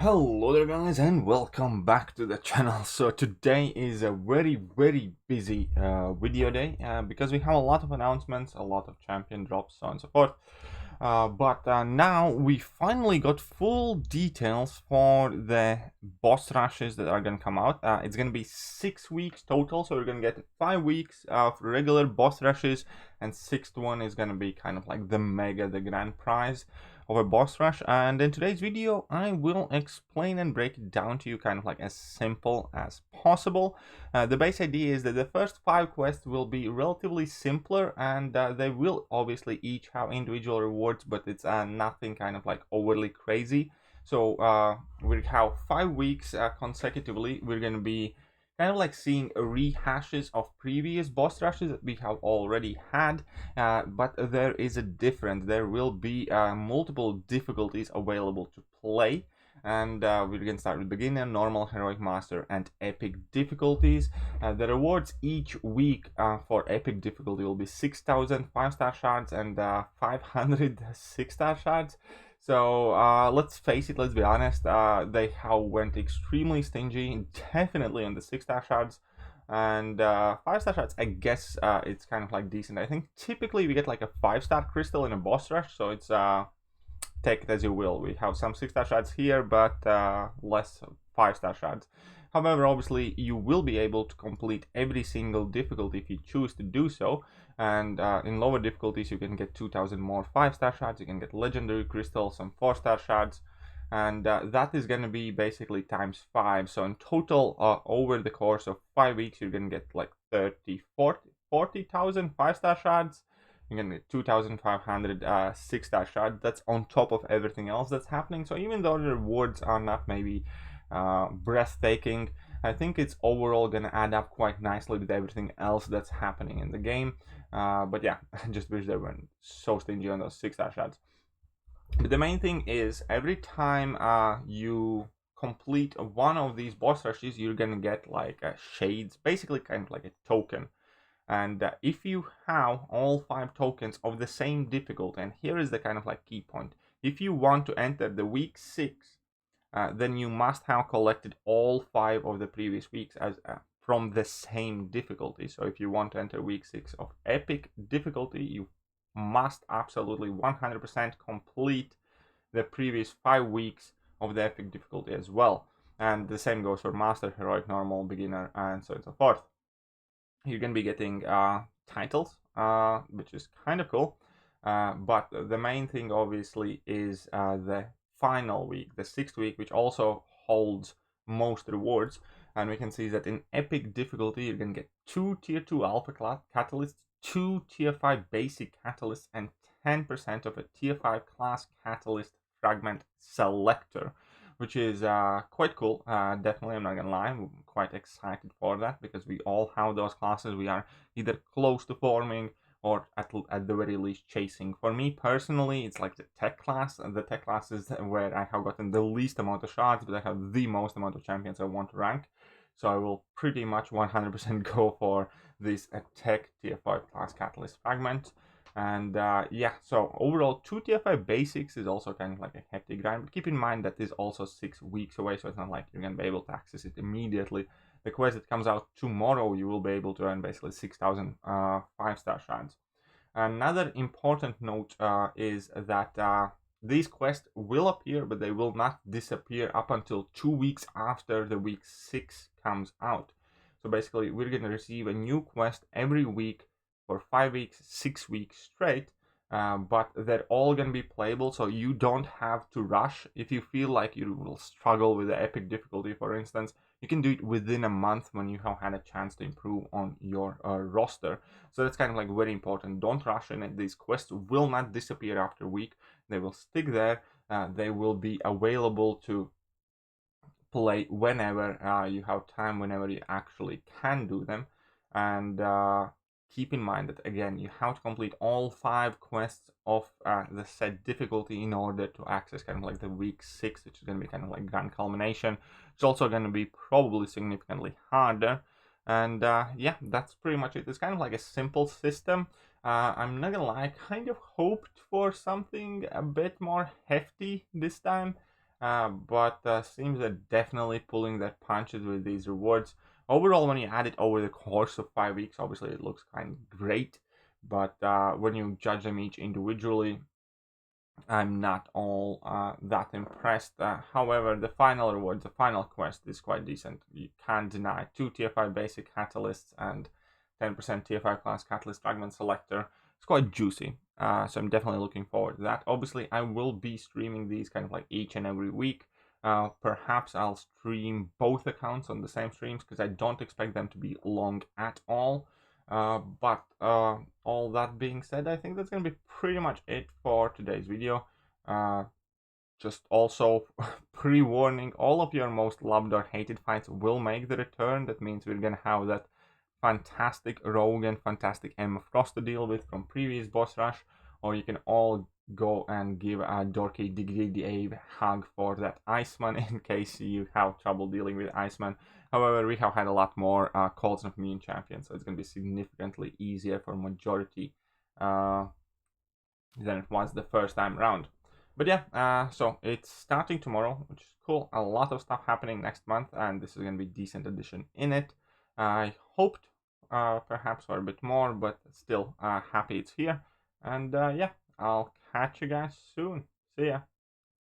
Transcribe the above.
Hello there guys and welcome back to the channel. So today is a very busy video day because we have a lot of announcements, a lot of champion drops, so on and so forth. But now we finally got full details for the boss rushes that are going to come out. It's going to be 6 weeks total, so we're going to get 5 weeks of regular boss rushes, and sixth one is going to be kind of like the grand prize of a boss rush. And in today's video I will explain and break it down to you kind of like as simple as possible. The base idea is that the first 5 quests will be relatively simpler, and they will obviously each have individual rewards, but it's nothing kind of like overly crazy. So we have 5 weeks consecutively. We're going to be kind of like seeing rehashes of previous boss rushes that we have already had, but there is a difference. There will be multiple difficulties available to play, and we're going to start with beginner, normal, heroic, master, and epic difficulties. The rewards each week for epic difficulty will be 6,000 5-star shards and 500 6-star shards. So let's face it, let's be honest, they have went extremely stingy, definitely on the 6-star shards. And 5-star shards, I guess it's kind of like decent. I think typically we get like a 5-star crystal in a boss rush, so it's take it as you will. We have some 6-star shards here, but less 5-star shards. However, obviously you will be able to complete every single difficulty if you choose to do so. And in lower difficulties you can get 2,000 more 5-star shards, you can get legendary crystals, some 4-star shards, and that is going to be basically times 5. So in total, over the course of 5 weeks, you're going to get like 40,000 5-star shards. You're going to get 2,500 6-star shards. That's on top of everything else that's happening. So even though the rewards are not maybe breathtaking, I think it's overall going to add up quite nicely with everything else that's happening in the game. But yeah, I just wish they weren't so stingy on those 6-star shards. But the main thing is every time you complete one of these boss rushes, you're gonna get like shades, basically kind of like a token. And if you have all 5 tokens of the same difficulty, and here is the kind of like key point, if you want to enter the week 6, then you must have collected all 5 of the previous weeks as from the same difficulty. So if you want to enter week 6 of epic difficulty, you must absolutely 100% complete the previous 5 weeks of the epic difficulty as well. And the same goes for master, heroic, normal, beginner, and so on and so forth. You're gonna be getting titles, which is kind of cool. But the main thing obviously is the final week, the 6th week, which also holds most rewards. And we can see that in epic difficulty you're gonna get 2 tier 2 alpha catalysts, 2 tier 5 basic catalysts, and 10% of a tier 5 class catalyst fragment selector, which is quite cool. Definitely, I'm not gonna lie, I'm quite excited for that because we all have those classes we are either close to forming or at the very least chasing. For me personally, it's like the tech class, and the tech class is where I have gotten the least amount of shards, but I have the most amount of champions I want to rank. So I will pretty much 100% go for this tech tier 5 class catalyst fragment. And yeah, so overall 2 tier 5 basics is also kind of like a hefty grind, but keep in mind that is also 6 weeks away, so it's not like you're gonna be able to access it immediately. The quest that comes out tomorrow, you will be able to earn basically 6,000 5-star shards. Another important note is that these quests will appear, but they will not disappear up until 2 weeks after the week 6 comes out. So basically, we're going to receive a new quest every week for 5 weeks, 6 weeks straight. But they're all going to be playable, so you don't have to rush. If you feel like you will struggle with the epic difficulty, for instance, you can do it within a month when you have had a chance to improve on your roster. So that's kind of like very important. Don't rush in it. These quests will not disappear after a week. They will stick there. They will be available to play whenever you have time, whenever you actually can do them. And keep in mind that again, you have to complete all 5 quests of the set difficulty in order to access kind of like the week 6, which is going to be kind of like grand culmination. It's also going to be probably significantly harder. And yeah, that's pretty much it. It's kind of like a simple system. I'm not gonna lie, I kind of hoped for something a bit more hefty this time. but seems they're definitely pulling their punches with these rewards. Overall, when you add it over the course of 5 weeks, obviously it looks kind of great, but when you judge them each individually, I'm not all that impressed. However, the final rewards, the final quest is quite decent. You can't deny 2 TFI basic catalysts and 10% TFI class catalyst fragment selector. It's quite juicy. So I'm definitely looking forward to that. Obviously, I will be streaming these kind of like each and every week. Perhaps I'll stream both accounts on the same streams because I don't expect them to be long at all. But all that being said, I think that's going to be pretty much it for today's video. Just also pre-warning, all of your most loved or hated fights will make the return. That means we're going to have that fantastic Rogue and fantastic Emma Frost to deal with from previous boss rush, or you can all go and give a dorky Diggy a hug for that Iceman in case you have trouble dealing with Iceman. However, we have had a lot more calls of immune champions, so it's going to be significantly easier for majority than it was the first time round. But yeah, so it's starting tomorrow, which is cool. A lot of stuff happening next month, and this is going to be a decent addition in it. I hoped perhaps for a bit more, but still happy it's here. And yeah, I'll catch you guys soon. See ya.